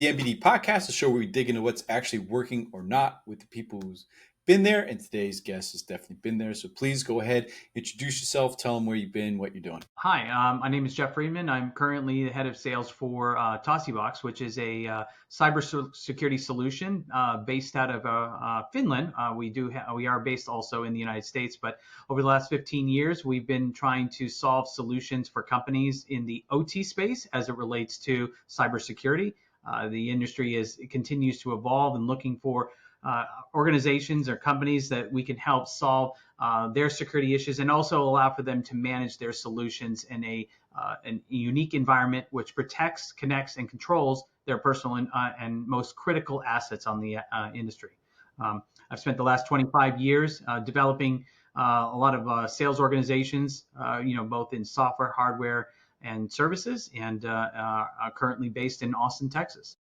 The MBD Podcast, the show where we dig into what's actually working or not with the people who's been there. And today's guest has definitely been there. So please go ahead, introduce yourself, tell them where you've been, what you're doing. Hi, my name is Jeff Friedman. I'm currently the head of sales for Tosibox, which is a cybersecurity solution based out of Finland. We are based also in the United States, but over the last 15 years, we've been trying to solve solutions for companies in the OT space as it relates to cybersecurity. The industry continues to evolve and looking for organizations or companies that we can help solve their security issues and also allow for them to manage their solutions in a unique environment which protects, connects, and controls their personal and most critical assets on the industry. I've spent the last 25 years developing a lot of sales organizations, both in software, hardware, and services, and are currently based in Austin, Texas.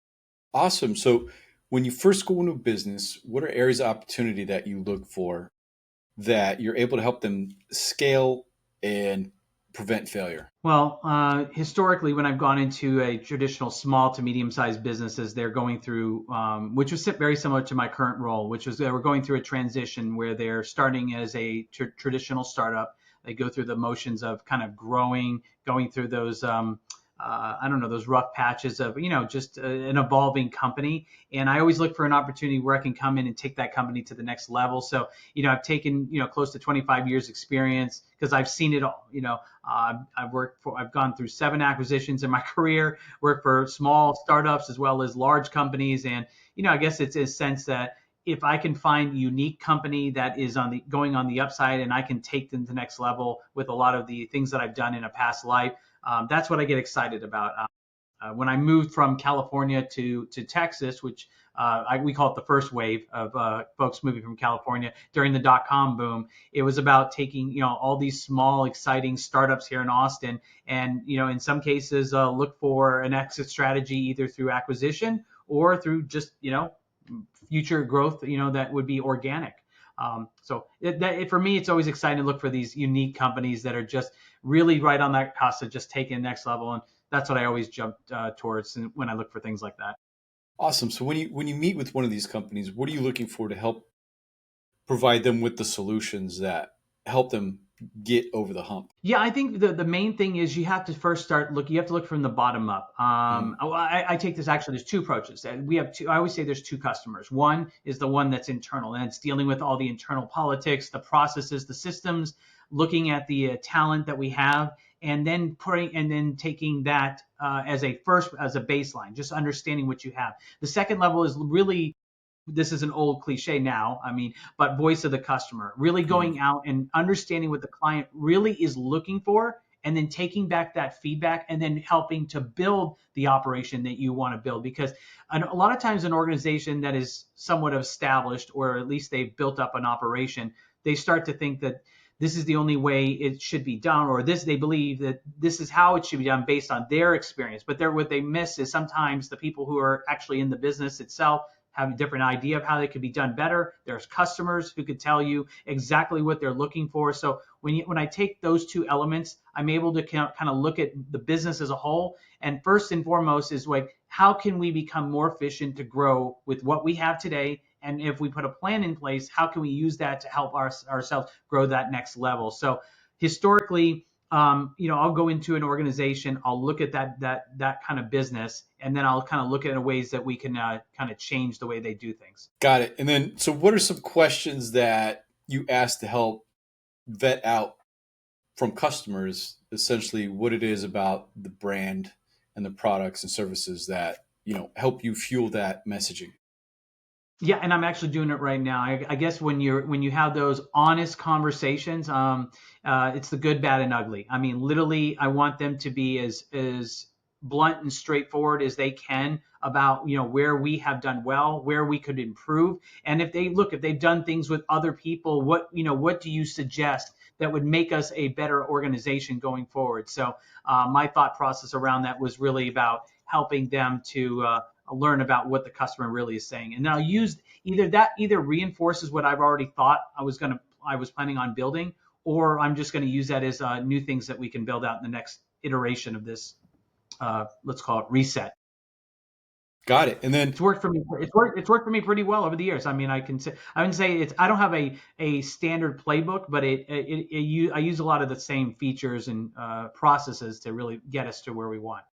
Awesome. So when you first go into a business, what are areas of opportunity that you look for that you're able to help them scale and prevent failure? Well, historically, when I've gone into a traditional small to medium-sized businesses, they're going through, which was very similar to my current role, which was they were going through a transition where they're starting as a traditional startup. They go through the motions of kind of growing, going through those, those rough patches of, just an evolving company. And I always look for an opportunity where I can come in and take that company to the next level. So, I've taken, close to 25 years experience because I've seen it all. I've gone through 7 acquisitions in my career, worked for small startups as well as large companies. And, I guess it's a sense that if I can find a unique company that is going on the upside and I can take them to the next level with a lot of the things that I've done in a past life, that's what I get excited about. When I moved from California to Texas, which we call it the first wave of folks moving from California during the dot-com boom, it was about taking all these small, exciting startups here in Austin, and in some cases look for an exit strategy either through acquisition or through just future growth that would be organic. For me, it's always exciting to look for these unique companies that are just really right on that cusp of just taking the next level. And that's what I always jump towards when I look for things like that. Awesome. So when you meet with one of these companies, what are you looking for to help provide them with the solutions that help them get over the hump? Yeah, I think the main thing is you have to first you have to look from the bottom up. I take this, actually, there's 2 approaches. And we have 2, I always say there's 2 customers. One is the one that's internal, and it's dealing with all the internal politics, the processes, the systems, looking at the talent that we have, and then taking that as a baseline, just understanding what you have. The second level is really, this is an old cliche now, but voice of the customer, really going out and understanding what the client really is looking for, and then taking back that feedback and then helping to build the operation that you want to build. Because a lot of times an organization that is somewhat established, or at least they've built up an operation, they start to think that this is the only way it should be done, or they believe that this is how it should be done based on their experience. But what they miss is sometimes the people who are actually in the business itself have a different idea of how they could be done better. There's customers who could tell you exactly what they're looking for. So when I take those 2 elements, I'm able to kind of look at the business as a whole. And first and foremost is how can we become more efficient to grow with what we have today? And if we put a plan in place, how can we use that to help ourselves grow that next level? So historically, I'll go into an organization, I'll look at that kind of business, and then I'll kind of look at ways that we can kind of change the way they do things. Got it. And then, so what are some questions that you ask to help vet out from customers, essentially what it is about the brand and the products and services that, help you fuel that messaging? Yeah, and I'm actually doing it right now. I guess when you have those honest conversations, it's the good, bad, and ugly. Literally, I want them to be as blunt and straightforward as they can about where we have done well, where we could improve, and if they've done things with other people, what do you suggest that would make us a better organization going forward? So my thought process around that was really about helping them to learn about what the customer really is saying. And I'll use either reinforces what I've already thought I was planning on building, or I'm just going to use that as new things that we can build out in the next iteration of this, let's call it reset. Got it. And then It's worked for me. It's worked for me pretty well over the years. I mean, I wouldn't say it's. I don't have a standard playbook, but I use a lot of the same features and processes to really get us to where we want.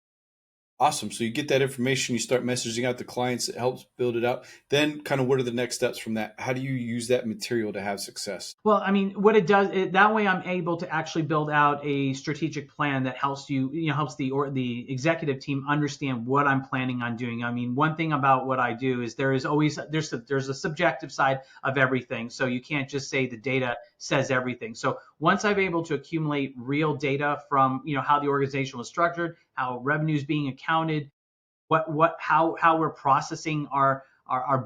awesome. So you get that information, you start messaging out to clients, it helps build it out. Then kind of what are the next steps from that? How do you use that material to have success? Well, I mean, what it does, that way I'm able to actually build out a strategic plan that helps helps the executive team understand what I'm planning on doing. I mean, one thing about what I do is there's a subjective side of everything. So you can't just say the data says everything. So once I'm able to accumulate real data from, how the organization was structured, how revenue is being accounted, how we're processing our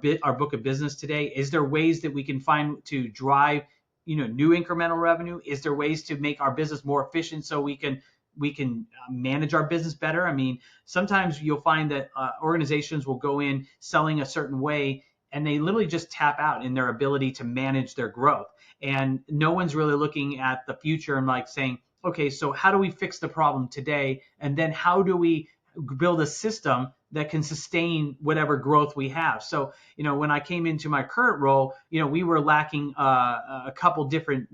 book of business today. Is there ways that we can find to drive new incremental revenue? Is there ways to make our business more efficient so we can manage our business better? I mean, sometimes you'll find that organizations will go in selling a certain way and they literally just tap out in their ability to manage their growth, and no one's really looking at the future and like saying, okay, so how do we fix the problem today, and then how do we build a system that can sustain whatever growth we have. So, when I came into my current role, we were lacking a couple different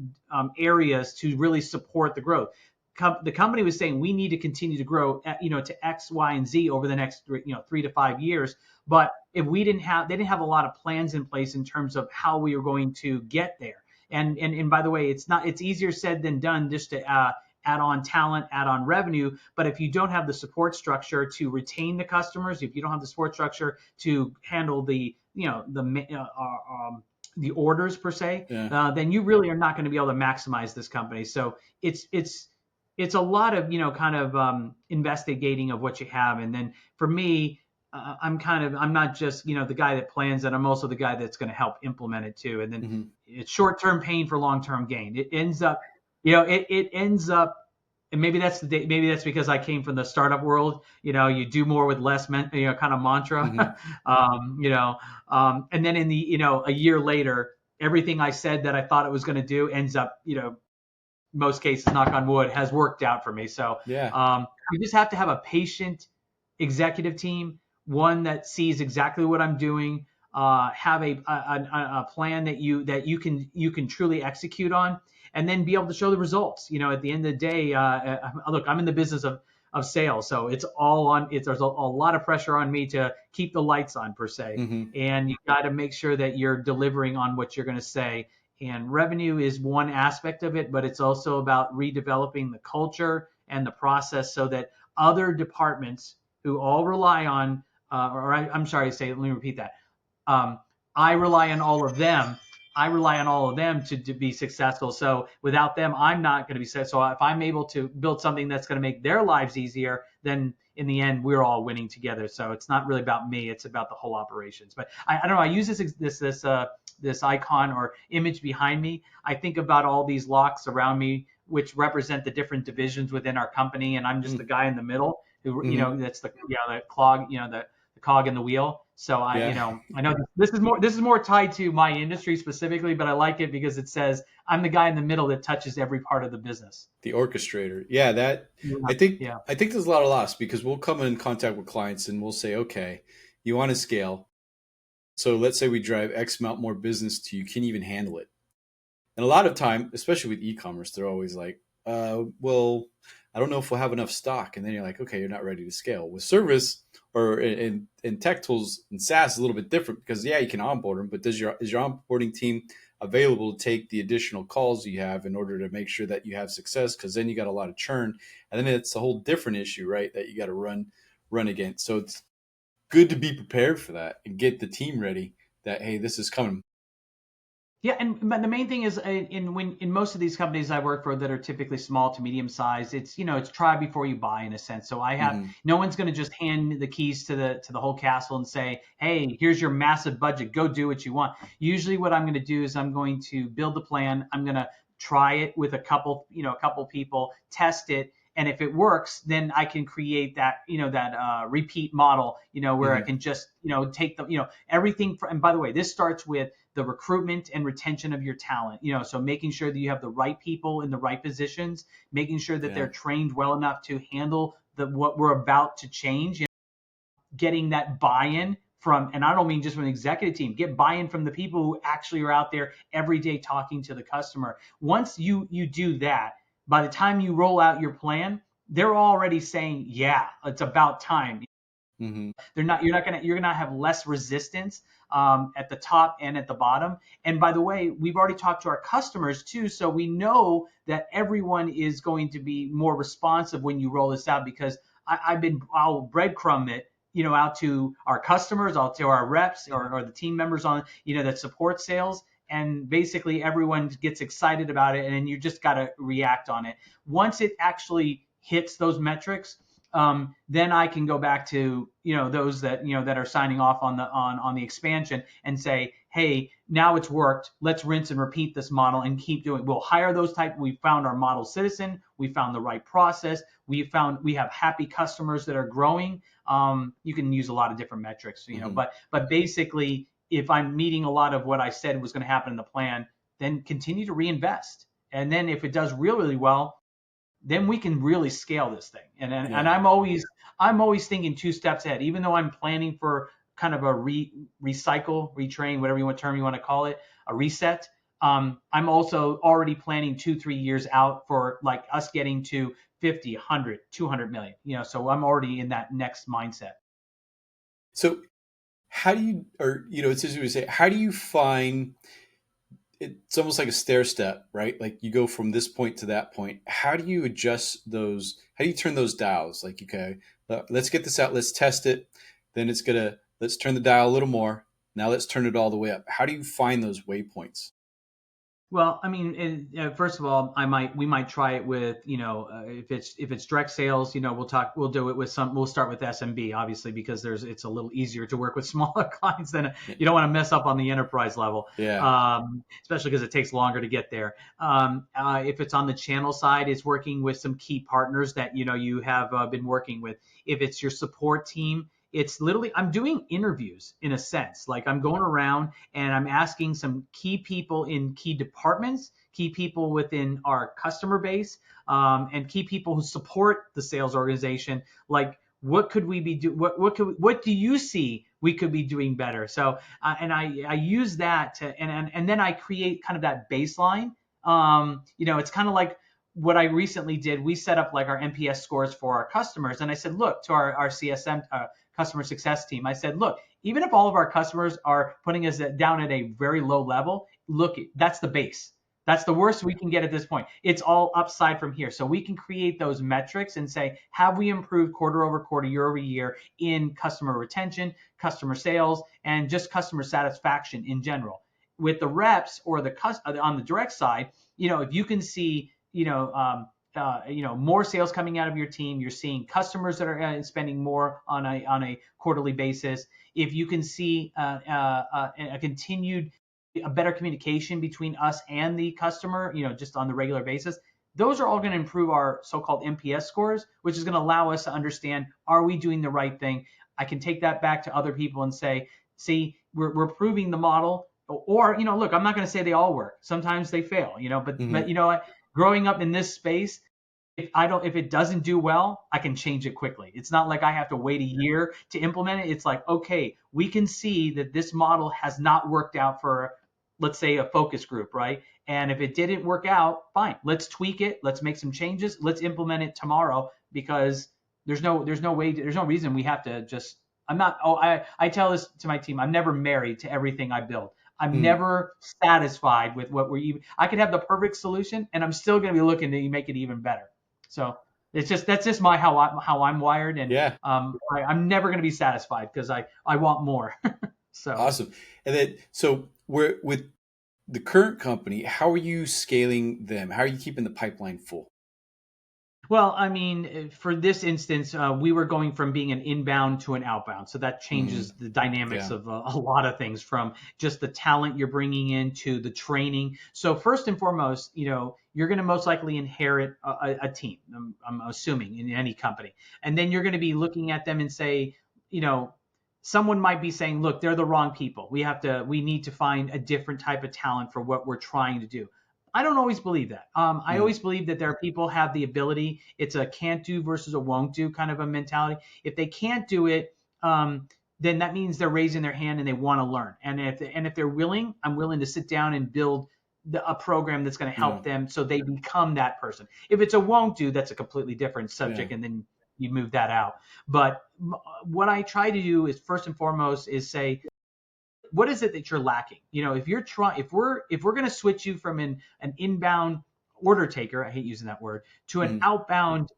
areas to really support the growth. The company was saying we need to continue to grow, to X, Y, and Z over the next 3 to 5 years. But if they didn't have a lot of plans in place in terms of how we were going to get there. And by the way, it's easier said than done just to add on talent, add on revenue. But if you don't have the support structure to retain the customers, if you don't have the support structure to handle the orders per se, Yeah. then you really are not going to be able to maximize this company. So it's a lot of investigating of what you have, and then for me, I'm not just the guy that plans it. I'm also the guy that's going to help implement it too. And then Mm-hmm. it's short-term pain for long-term gain. It ends up, it ends up, and maybe that's because I came from the startup world. You do more with less, kind of Mm-hmm. mantra. And then in the a year later, everything I said that I thought it was going to do ends up, most cases, knock on wood, has worked out for me. So Yeah. you just have to have a patient executive team, one that sees exactly what I'm doing, have a plan that you can truly execute on, and then be able to show the results. At the end of the day, look, I'm in the business of sales, so it's all on. There's a lot of pressure on me to keep the lights on per se, Mm-hmm. and you got to make sure that you're delivering on what you're going to say. And revenue is one aspect of it, but it's also about redeveloping the culture and the process so that other departments who all rely on, I'm sorry to say, let me repeat that. I rely on all of them. I rely on all of them to be successful. So without them, I'm not going to be successful. So if I'm able to build something that's going to make their lives easier, then in the end, we're all winning together. So it's not really about me; it's about the whole operations. But I don't know. I use this icon or image behind me. I think about all these locks around me, which represent the different divisions within our company, and I'm just the guy in the middle who, Mm-hmm. that's the clog, the cog in the wheel. So Yeah. I know this is more tied to my industry specifically, but I like it because it says I'm the guy in the middle that touches every part of the business. The orchestrator. Yeah, that Yeah, I think yeah, I think there's a lot of loss because we'll come in contact with clients and we'll say, okay, you want to scale. So let's say we drive X amount more business to you. Can you even handle it? And a lot of time, especially with e-commerce, they're always like, well, I don't know if we'll have enough stock. And then you're like, okay, you're not ready to scale. With service or in tech tools and SaaS is a little bit different because yeah, you can onboard them, but is your onboarding team available to take the additional calls you have in order to make sure that you have success? Because then you got a lot of churn, and then it's a whole different issue, right? That you got to run against. So it's good to be prepared for that and get the team ready. That hey, this is coming. yeah. And but the main thing is in most of these companies I work for that are typically small to medium sized, it's try before you buy in a sense. So Mm-hmm. no one's going to just hand the keys to the whole castle and say, hey, here's your massive budget, go do what you want. Usually what I'm going to do is I'm going to build the plan. I'm going to try it with a couple people, test it. And if it works, then I can create that, repeat model, where I Mm-hmm. can just, take the, everything. And by the way, this starts with the recruitment and retention of your talent. So making sure that you have the right people in the right positions, making sure that Yeah. they're trained well enough to handle what we're about to change. getting that buy-in from, and I don't mean just from the executive team, get buy-in from the people who actually are out there every day talking to the customer. Once you do that, by the time you roll out your plan, they're already saying, yeah, it's about time. Mm-hmm. You're gonna have less resistance at the top and at the bottom. And by the way, we've already talked to our customers too, so we know that everyone is going to be more responsive when you roll this out, because I'll breadcrumb it, out to our customers, out to our reps or the team members on, that support sales. And basically everyone gets excited about it, and then you just got to react on it. Once it actually hits those metrics, then I can go back to those that that are signing off on the expansion and say, hey, now it's worked. Let's rinse and repeat this model and keep doing. We'll hire those type. We found our model citizen. We found the right process. We have happy customers that are growing. You can use a lot of different metrics, but basically, if I'm meeting a lot of what I said was going to happen in the plan, then continue to reinvest. And then if it does really, really well, then we can really scale this thing. And I'm always thinking 2 steps ahead, even though I'm planning for kind of a recycle, retrain, whatever term you want to call it, a reset. I'm also already planning 2-3 years out for like us getting to 50, 100, 200 million, so I'm already in that next mindset. So how do you, or, it's easy to say, how do you find, it's almost like a stair step, right? Like you go from this point to that point. How do you adjust those? How do you turn those dials? Like, okay, let's get this out. Let's test it. Then let's turn the dial a little more. Now let's turn it all the way up. How do you find those waypoints? Well, I mean, first of all, we might try it with, if it's direct sales, we'll do it with we'll start with SMB, obviously, because it's a little easier to work with smaller clients than you don't want to mess up on the enterprise level. Yeah. Especially because it takes longer to get there. If it's on the channel side, it's working with some key partners that, you have been working with. If it's your support team, it's literally, I'm doing interviews in a sense. Like I'm going around and I'm asking some key people in key departments, key people within our customer base, and key people who support the sales organization. Like, what could we be what do you see we could be doing better? So, and I use that to, and then I create kind of that baseline. It's kind of like what I recently did. We set up like our NPS scores for our customers. And I said, look, to our CSM, customer success team, I said, look, even if all of our customers are putting us down at a very low level, look, that's the base. That's the worst we can get at this point. It's all upside from here. So we can create those metrics and say, have we improved quarter over quarter, year over year in customer retention, customer sales, and just customer satisfaction in general. With the reps or on the direct side, if you can see, more sales coming out of your team, you're seeing customers that are spending more on a quarterly basis. If you can see a continued better communication between us and the customer, just on the regular basis, those are all going to improve our so-called NPS scores, which is going to allow us to understand, are we doing the right thing? I can take that back to other people and say, see, we're proving the model. Or, look, I'm not going to say they all work. Sometimes they fail, but you know what? Growing up in this space, if it doesn't do well, I can change it quickly. It's not like I have to wait a year to implement it. It's like, okay, we can see that this model has not worked out for, let's say, a focus group, right? And if it didn't work out, fine, let's tweak it. Let's make some changes. Let's implement it tomorrow, because there's no reason we have to just, I tell this to my team, I'm never married to everything I build. I'm never satisfied with I could have the perfect solution and I'm still going to be looking to make it even better. So that's just how I'm wired. And yeah. I'm never going to be satisfied because I want more. So awesome. And then, so we're with the current company, how are you scaling them? How are you keeping the pipeline full? Well, I mean, for this instance, we were going from being an inbound to an outbound. So that changes the dynamics of a lot of things, from just the talent you're bringing in to the training. So first and foremost, you're going to most likely inherit a team, I'm assuming, in any company. And then you're going to be looking at them and say, someone might be saying, look, they're the wrong people. We need to find a different type of talent for what we're trying to do. I don't always believe that. I always believe that there are people have the ability. It's a can't do versus a won't do kind of a mentality. If they can't do it, then that means they're raising their hand and they want to learn. And if they're willing, I'm willing to sit down and build a program that's going to help them so they become that person. If it's a won't do, that's a completely different subject, and then you move that out. But what I try to do is first and foremost is say, what is it that you're lacking? If we're going to switch you from an inbound order taker, I hate using that word, to an outbound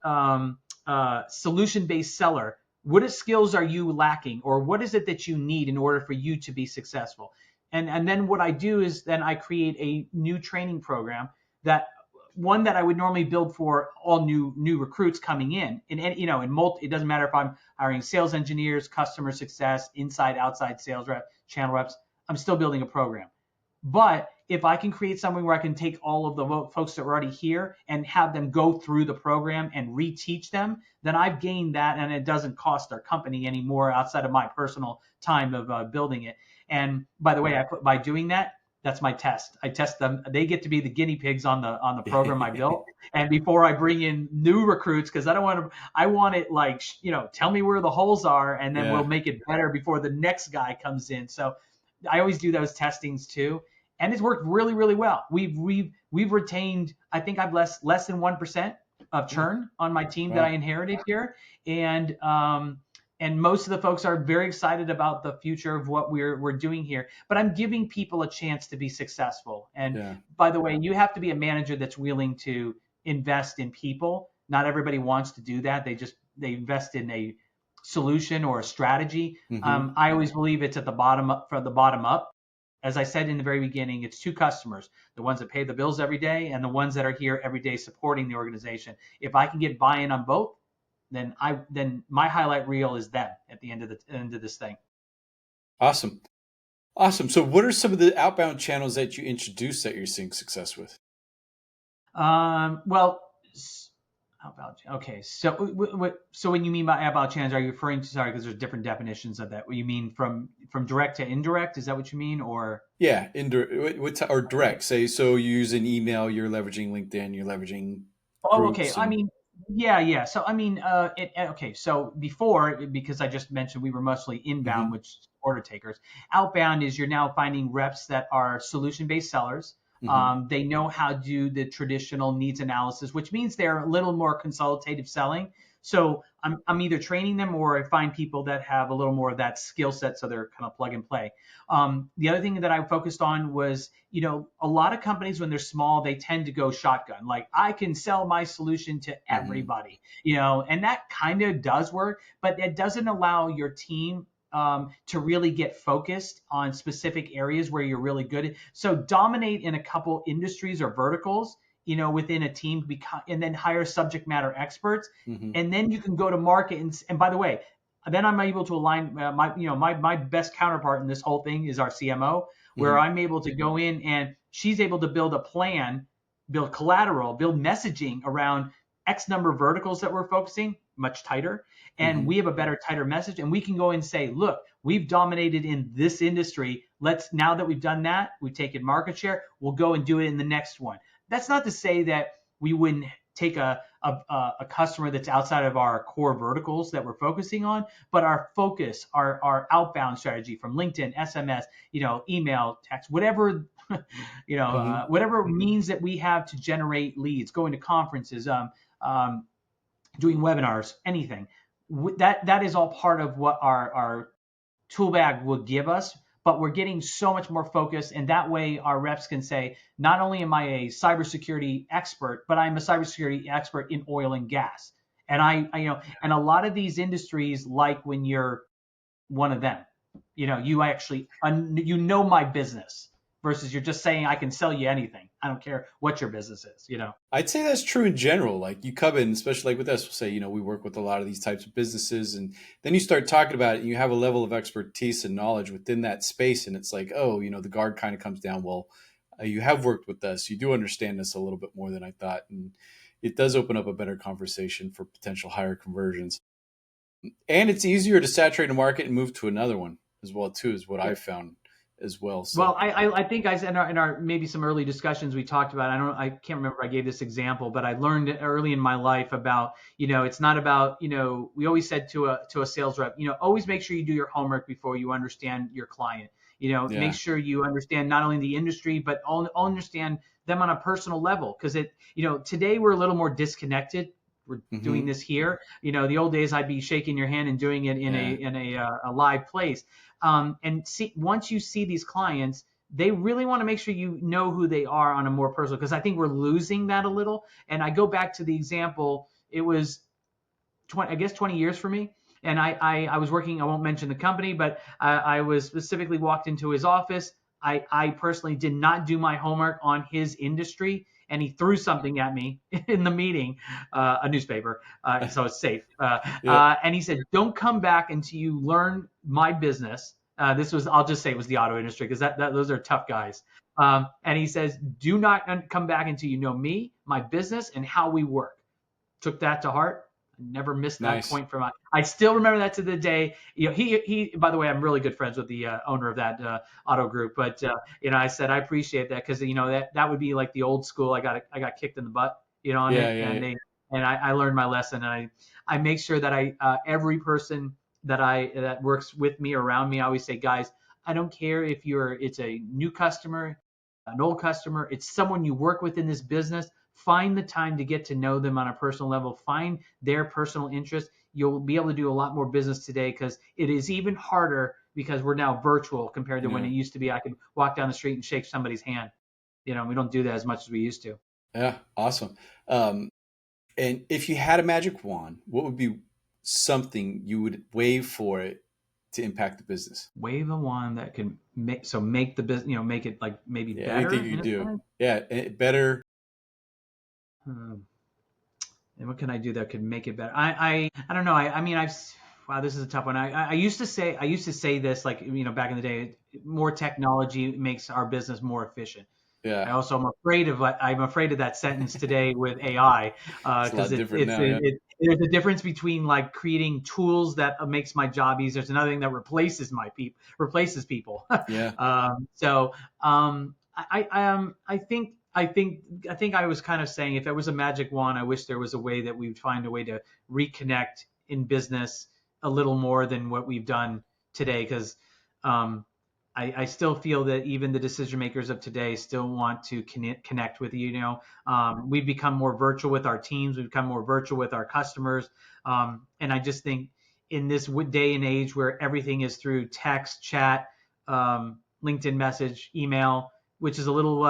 solution-based seller, what skills are you lacking, or what is it that you need in order for you to be successful? And then what I do is then I create a new training program, that one that I would normally build for all new recruits coming in it doesn't matter if I'm hiring sales engineers, customer success, inside, outside sales rep, channel reps, I'm still building a program. But if I can create something where I can take all of the folks that are already here and have them go through the program and reteach them, then I've gained that, and it doesn't cost our company anymore outside of my personal time of building it. And by the way, by doing that, that's my test. I test them. They get to be the guinea pigs on the program I built. And before I bring in new recruits, because I want it like, tell me where the holes are, and then we'll make it better before the next guy comes in. So I always do those testings too, and it's worked really, really well. We've retained, I think I've less than 1% of churn on my team that I inherited here, and most of the folks are very excited about the future of what we're doing here. But I'm giving people a chance to be successful. And by the way, you have to be a manager that's willing to invest in people. Not everybody wants to do that. They invest in a solution or a strategy. I always believe it's at the bottom up, from the bottom up. As I said in the very beginning, it's two customers, the ones that pay the bills every day and the ones that are here every day supporting the organization. If I can get buy-in on both, then my highlight reel is them at the end of this thing. Awesome. So what are some of the outbound channels that you introduced that you're seeing success with? Well, outbound. Okay. So when you mean by outbound channels, are you referring to, sorry, because there's different definitions of that. What you mean from direct to indirect? Is that what you mean? Or indirect or direct? Say, so you use an email, you're leveraging LinkedIn, you're leveraging groups. I mean, yeah. So I mean, okay. So before, because I just mentioned we were mostly inbound, which order takers. Outbound is you're now finding reps that are solution-based sellers. They know how to do the traditional needs analysis, which means they're a little more consultative selling. So I'm either training them, or I find people that have a little more of that skill set, so they're kind of plug and play. The other thing that I focused on was, a lot of companies when they're small, they tend to go shotgun. Like, I can sell my solution to everybody, and that kind of does work, but it doesn't allow your team to really get focused on specific areas where you're really good. So dominate in a couple industries or verticals, within a team, and then hire subject matter experts. And then you can go to market. And by the way, then I'm able to align my best counterpart in this whole thing is our CMO, where I'm able to go in and she's able to build a plan, build collateral, build messaging around X number of verticals that we're focusing, much tighter. And we have a better, tighter message. And we can go and say, look, we've dominated in this industry. Now that we've done that, we've taken market share, we'll go and do it in the next one. That's not to say that we wouldn't take a customer that's outside of our core verticals that we're focusing on, but our focus, our outbound strategy from LinkedIn, SMS, email, text, whatever, whatever means that we have to generate leads, going to conferences, doing webinars, anything. That is all part of what our tool bag will give us, but we're getting so much more focused, and that way our reps can say, not only am I a cybersecurity expert, but I'm a cybersecurity expert in oil and gas. And and a lot of these industries, like when you're one of them, you actually, my business, versus you're just saying I can sell you anything. I don't care what your business is, I'd say that's true in general. Like, you come in, especially like with us, we'll say, we work with a lot of these types of businesses, and then you start talking about it and you have a level of expertise and knowledge within that space. And it's like, the guard kind of comes down. Well, you have worked with us. You do understand this a little bit more than I thought. And it does open up a better conversation for potential higher conversions. And it's easier to saturate a market and move to another one as well, too, is what I've found. as well. So Well, I think guys in our maybe some early discussions we talked about. I can't remember if I gave this example, but I learned early in my life about it's not about we always said to a sales rep, always make sure you do your homework before you understand your client. Make yeah. sure you understand not only the industry but understand them on a personal level, because today we're a little more disconnected. We're doing Mm-hmm. this here. The old days I'd be shaking your hand and doing it in Yeah. a live place. And once you see these clients, they really want to make sure you know who they are on a more personal, because I think we're losing that a little. And I go back to the example, it was 20 years for me. And I was working, I won't mention the company, but I was specifically walked into his office. I personally did not do my homework on his industry, and he threw something at me in the meeting, a newspaper, so it's safe. Yeah. And he said, "Don't come back until you learn my business." I'll just say it was the auto industry, because those are tough guys. And he says, "Do not come back until you know me, my business, and how we work." Took that to heart. Never missed that Nice. point I still remember that to the day. He by the way, I'm really good friends with the owner of that auto group. But I said I appreciate that, because that would be like the old school. I got kicked in the butt, on Yeah. it, Yeah. and Yeah. I learned my lesson, and I make sure that every person that works with me, around me, I always say, guys, I don't care if it's a new customer, an old customer, it's someone you work with in this business. Find the time to get to know them on a personal level. Find their personal interest. You'll be able to do a lot more business today, because it is even harder because we're now virtual compared to when Yeah. it used to be I could walk down the street and shake somebody's hand. We don't do that as much as we used to. Yeah. Awesome. And if you had a magic wand, what would be something you would wave for it to impact the business? Wave a wand that can make the business, make it like maybe Yeah. Anything better you in could a do. sense. Yeah. Better. Hmm. And what can I do that could make it better? I don't know. I mean, wow, this is a tough one. I used to say this, like, back in the day, more technology makes our business more efficient. I Yeah. also I'm afraid of that sentence today with AI, It's a because lot different now. Yeah. there's a difference between like creating tools that makes my job easier. There's another thing that replaces people. Yeah. So I think I was kind of saying, if it was a magic wand, I wish there was a way that we would find a way to reconnect in business a little more than what we've done today, because um, I still feel that even the decision makers of today still want to connect with you. We've become more virtual with our teams. We've become more virtual with our customers. And I just think in this day and age where everything is through text, chat, LinkedIn message, email, which is a little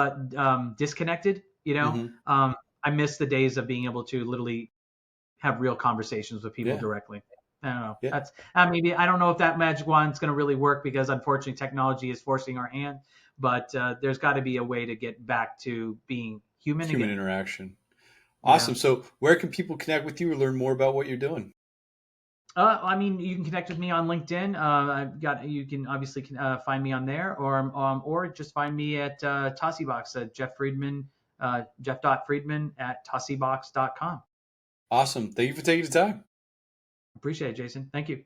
disconnected, Hmm. I miss the days of being able to literally have real conversations with people Yeah. directly. I don't know. Yeah. That's maybe I don't know if that magic wand's going to really work, because unfortunately technology is forcing our hand. But there's got to be a way to get back to being human Human again. interaction. Yeah. Awesome. So, where can people connect with you or learn more about what you're doing? I mean, you can connect with me on LinkedIn. You can obviously find me on there, or just find me at Tosibox, Jeff Friedman, Jeff.Friedman at Tosibox.com. Awesome. Thank you for taking the time. Appreciate it, Jason. Thank you.